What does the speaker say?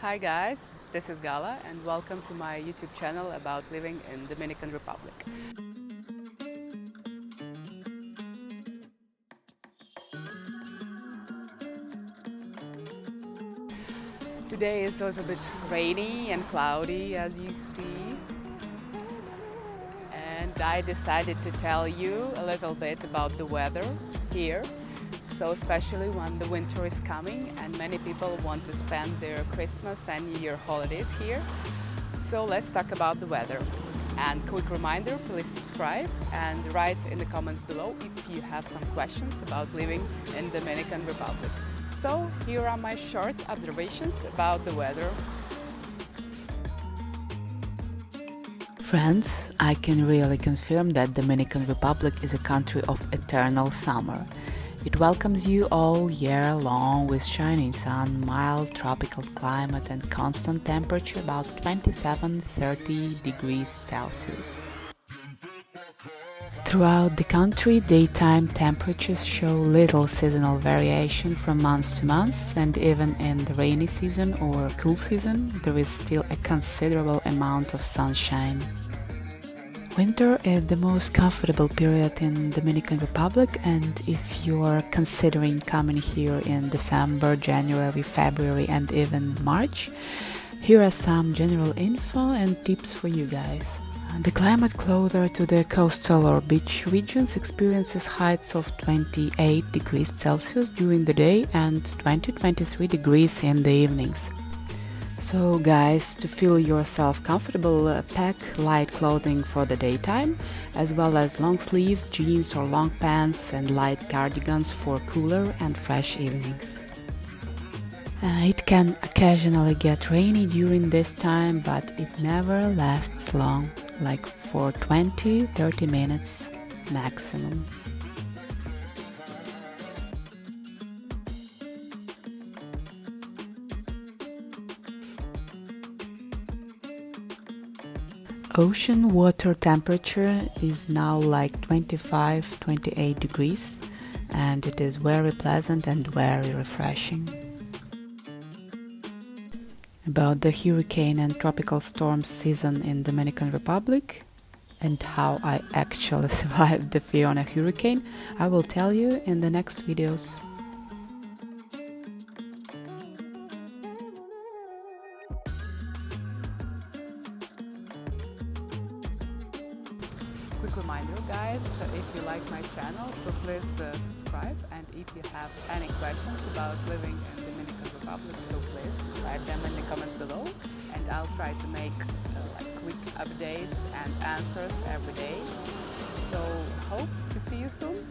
Hi guys, this is Gala and welcome to my YouTube channel about living in Dominican Republic. Today is a little bit rainy and cloudy as you see, and I decided to tell you a little bit about the weather here. So especially when the winter is coming and many people want to spend their Christmas and New Year holidays here. So let's talk about the weather. And quick reminder, please subscribe and write in the comments below if you have some questions about living in Dominican Republic. So here are my short observations about the weather. Friends, I can really confirm that Dominican Republic is a country of eternal summer. It welcomes you all year long with shining sun, mild tropical climate and constant temperature about 27-30 degrees Celsius. Throughout the country, daytime temperatures show little seasonal variation from month to month, and even in the rainy season or cool season, there is still a considerable amount of sunshine. Winter is the most comfortable period in Dominican Republic, and if you are considering coming here in December, January, February and even March, here are some general info and tips for you guys. The climate closer to the coastal or beach regions experiences heights of 28 degrees Celsius during the day and 20-23 degrees in the evenings. So guys, to feel yourself comfortable, pack light clothing for the daytime, as well as long sleeves, jeans or long pants and light cardigans for cooler and fresh evenings. It can occasionally get rainy during this time, but it never lasts long, like for 20-30 minutes maximum. Ocean water temperature is now like 25-28 degrees, and it is very pleasant and very refreshing. About the hurricane and tropical storm season in Dominican Republic and how I actually survived the Fiona hurricane, I will tell you in the next videos. Quick reminder guys, if you like my channel, so please subscribe, and if you have any questions about living in Dominican Republic, so please write them in the comments below, and I'll try to make quick updates and answers every day. So hope to see you soon.